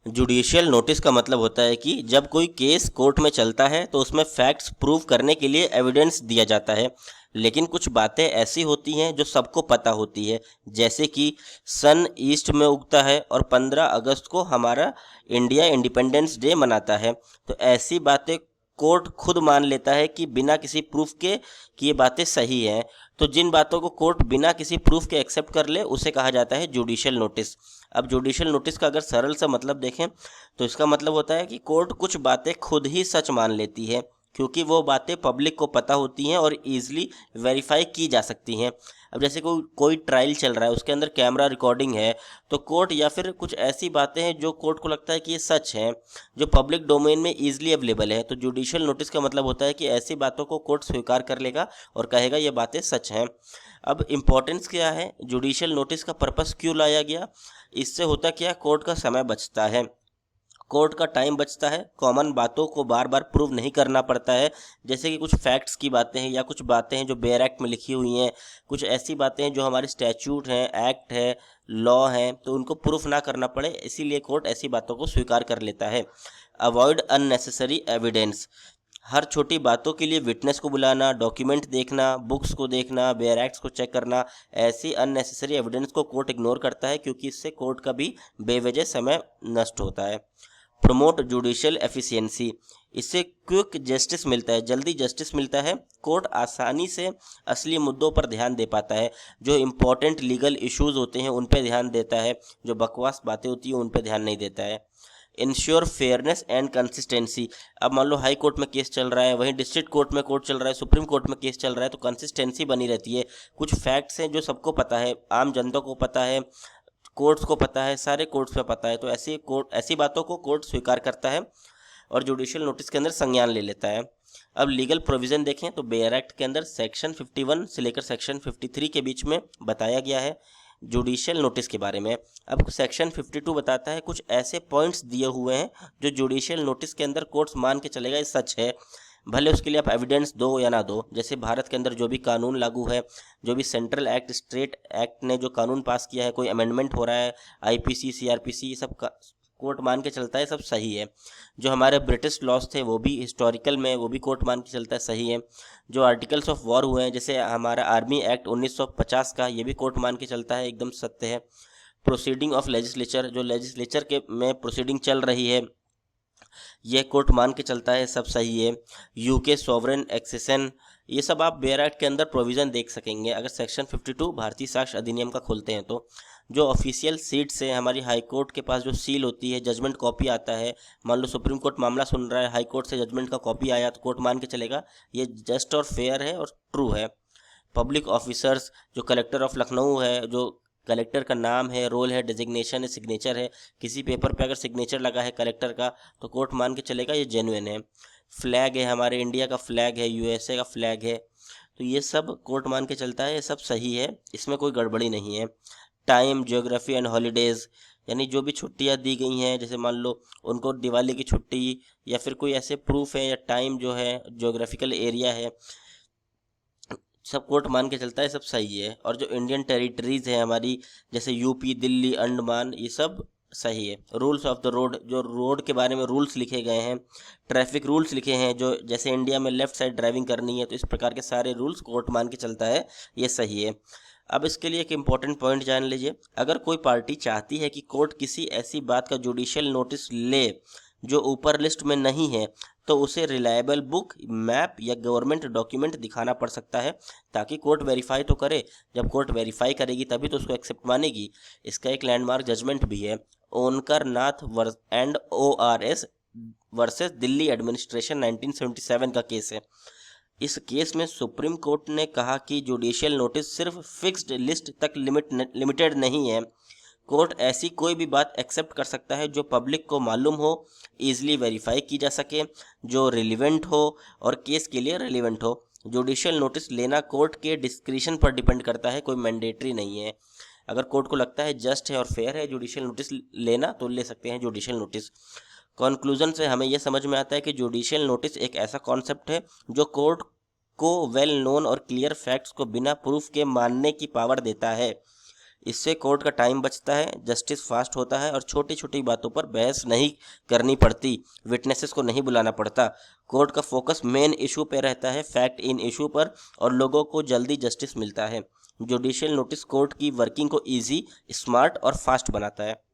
Judicial notice का मतलब होता है कि जब कोई केस कोर्ट में चलता है तो उसमें फैक्ट्स प्रूव करने के लिए एविडेंस दिया जाता है। लेकिन कुछ बातें ऐसी होती हैं जो सबको पता होती है, जैसे कि सन ईस्ट में उगता है और 15 अगस्त को हमारा इंडिया इंडिपेंडेंस डे मनाता है। तो ऐसी बातें कोर्ट खुद मान लेता है कि बिना किसी प्रूफ के कि ये बातें सही हैं। तो जिन बातों को कोर्ट बिना किसी प्रूफ के एक्सेप्ट कर ले उसे कहा जाता है जुडिशियल नोटिस। अब जुडिशियल नोटिस का अगर सरल सा मतलब देखें तो इसका मतलब होता है कि कोर्ट कुछ बातें खुद ही सच मान लेती है, क्योंकि वो बातें पब्लिक को पता होती हैं और इजीली वेरीफाई की जा सकती हैं। अब जैसे कोई ट्रायल चल रहा है, उसके अंदर कैमरा रिकॉर्डिंग है, तो कोर्ट या फिर कुछ ऐसी बातें हैं जो कोर्ट को लगता है कि ये सच हैं, जो पब्लिक डोमेन में ईजिली अवेलेबल है। तो जुडिशियल नोटिस का मतलब होता है कि ऐसी बातों को कोर्ट स्वीकार कर लेगा और कहेगा ये बातें सच हैं। अब इम्पोर्टेंस क्या है, जुडिशियल नोटिस का पर्पस क्यों लाया गया? इससे होता क्या, कोर्ट का समय बचता है, कोर्ट का टाइम बचता है, कॉमन बातों को बार बार प्रूव नहीं करना पड़ता है। जैसे कि कुछ फैक्ट्स की बातें हैं या कुछ बातें हैं जो बेयर एक्ट में लिखी हुई हैं, कुछ ऐसी बातें हैं जो हमारे स्टैच्यूट हैं, एक्ट है, लॉ हैं, तो उनको प्रूफ ना करना पड़े, इसीलिए कोर्ट ऐसी बातों को स्वीकार कर लेता है। अवॉइड अननेसेसरी एविडेंस, हर छोटी बातों के लिए विटनेस को बुलाना, डॉक्यूमेंट देखना, बुक्स को देखना, बेयर एक्ट्स को चेक करना, ऐसी अननेसेसरी एविडेंस को कोर्ट इग्नोर करता है, क्योंकि इससे कोर्ट का भी बेवजह समय नष्ट होता है। प्रमोट जुडिशियल एफिशिएंसी, इससे क्विक जस्टिस मिलता है, जल्दी जस्टिस मिलता है, कोर्ट आसानी से असली मुद्दों पर ध्यान दे पाता है, जो इम्पोर्टेंट लीगल इश्यूज होते हैं उन पर ध्यान देता है, जो बकवास बातें होती हैं उन पर ध्यान नहीं देता है। इंश्योर फेयरनेस एंड कंसिस्टेंसी, अब मान लो हाई कोर्ट में केस चल रहा है, वहीं डिस्ट्रिक्ट कोर्ट में कोर्ट चल रहा है, सुप्रीम कोर्ट में केस चल रहा है, तो कंसिस्टेंसी बनी रहती है। कुछ फैक्ट्स हैं जो सबको पता है, आम जनता को पता है, कोर्ट्स को पता है, सारे कोर्ट्स में पता है, तो ऐसी बातों को कोर्ट स्वीकार करता है और जुडिशियल नोटिस के अंदर संज्ञान ले लेता है। अब लीगल प्रोविज़न देखें तो बेयर एक्ट के अंदर सेक्शन 51 से लेकर सेक्शन 53 के बीच में बताया गया है जुडिशियल नोटिस के बारे में। अब सेक्शन 52 बताता है कुछ ऐसे पॉइंट्स दिए हुए हैं जो जुडिशियल नोटिस के अंदर कोर्ट्स मान के चलेगा ये सच है, भले उसके लिए आप एविडेंस दो या ना दो। जैसे भारत के अंदर जो भी कानून लागू है, जो भी सेंट्रल एक्ट, स्टेट एक्ट ने जो कानून पास किया है, कोई अमेंडमेंट हो रहा है, आईपीसी, सीआरपीसी, ये सब का कोर्ट मान के चलता है सब सही है। जो हमारे ब्रिटिश लॉज थे वो भी हिस्टोरिकल में वो भी कोर्ट मान के चलता है सही है। जो आर्टिकल्स ऑफ वॉर हुए हैं, जैसे हमारा आर्मी एक्ट 1950 का, ये भी कोर्ट मान के चलता है एकदम सत्य है। प्रोसीडिंग ऑफ लेजिस्लेचर, जो लेजिस्लेचर के में प्रोसीडिंग चल रही है, ये कोर्ट मान के चलता है सब सही है। यूके सॉवरेन एक्सेशन, ये सब आप बेयर एक्ट के अंदर प्रोविज़न देख सकेंगे अगर सेक्शन 52 भारतीय साक्ष्य अधिनियम का खोलते हैं तो। जो ऑफिशियल सीट्स है हमारी, हाई कोर्ट के पास जो सील होती है, जजमेंट कॉपी आता है, मान लो सुप्रीम कोर्ट मामला सुन रहा है, हाई कोर्ट से जजमेंट का कॉपी आया तो कोर्ट मान के चलेगा ये जस्ट और फेयर है और ट्रू है। पब्लिक ऑफिसर्स, जो कलेक्टर ऑफ लखनऊ है, जो कलेक्टर का नाम है, रोल है, डेजिग्नेशन है, सिग्नेचर है, किसी पेपर पे अगर सिग्नेचर लगा है कलेक्टर का तो कोर्ट मान के चलेगा ये जेन्युइन है। फ्लैग है, हमारे इंडिया का फ्लैग है, यूएसए का फ्लैग है, तो ये सब कोर्ट मान के चलता है ये सब सही है, इसमें कोई गड़बड़ी नहीं है। टाइम, ज्योग्राफी एंड हॉलीडेज़, यानी जो भी छुट्टियां दी गई हैं, जैसे मान लो उनको दिवाली की छुट्टी या फिर कोई ऐसे प्रूफ है, या टाइम जो है, ज्योग्राफिकल एरिया है, सब कोर्ट मान के चलता है सब सही है। और जो इंडियन टेरिटरीज है हमारी, जैसे यूपी, दिल्ली, अंडमान, ये सब सही है। रूल्स ऑफ द रोड, जो रोड के बारे में रूल्स लिखे गए हैं, ट्रैफिक रूल्स लिखे हैं, जो जैसे इंडिया में लेफ्ट साइड ड्राइविंग करनी है, तो इस प्रकार के सारे रूल्स कोर्ट मान के चलता है ये सही है। अब इसके लिए एक इम्पॉर्टेंट पॉइंट जान लीजिए, अगर कोई पार्टी चाहती है कि कोर्ट किसी ऐसी बात का जुडिशियल नोटिस ले जो ऊपर लिस्ट में नहीं है, तो उसे रिलायबल बुक, मैप या गवर्नमेंट डॉक्यूमेंट दिखाना पड़ सकता है, ताकि कोर्ट वेरीफाई तो करे। जब कोर्ट वेरीफाई करेगी तभी तो उसको एक्सेप्ट मानेगी। इसका एक लैंडमार्क जजमेंट भी है, Onkar Nath and ORS versus Delhi administration 1977 का केस है। इस केस में सुप्रीम कोर्ट ने कहा कि जुडिशियल नोटिस सिर्फ फिक्स्ड लिस्ट तक लिमिटेड नहीं है। कोर्ट ऐसी कोई भी बात एक्सेप्ट कर सकता है जो पब्लिक को मालूम हो, ईजिली वेरीफाई की जा सके, जो रिलीवेंट हो और केस के लिए रिलीवेंट हो। जुडिशियल नोटिस लेना कोर्ट के डिस्क्रिशन पर डिपेंड करता है, कोई मैंडेटरी नहीं है। अगर कोर्ट को लगता है जस्ट है और फेयर है जुडिशियल नोटिस लेना, तो ले सकते हैं जुडिशियल नोटिस। कंक्लूजन से हमें यह समझ में आता है कि जुडिशियल नोटिस एक ऐसा कॉन्सेप्ट है जो कोर्ट को वेल नोन और क्लियर फैक्ट्स को बिना प्रूफ के मानने की पावर देता है। इससे कोर्ट का टाइम बचता है, जस्टिस फास्ट होता है और छोटी छोटी बातों पर बहस नहीं करनी पड़ती, विटनेसेस को नहीं बुलाना पड़ता। कोर्ट का फोकस मेन इशू पे रहता है, फैक्ट इन इशू पर, और लोगों को जल्दी जस्टिस मिलता है। जुडिशियल नोटिस कोर्ट की वर्किंग को ईजी, स्मार्ट और फास्ट बनाता है।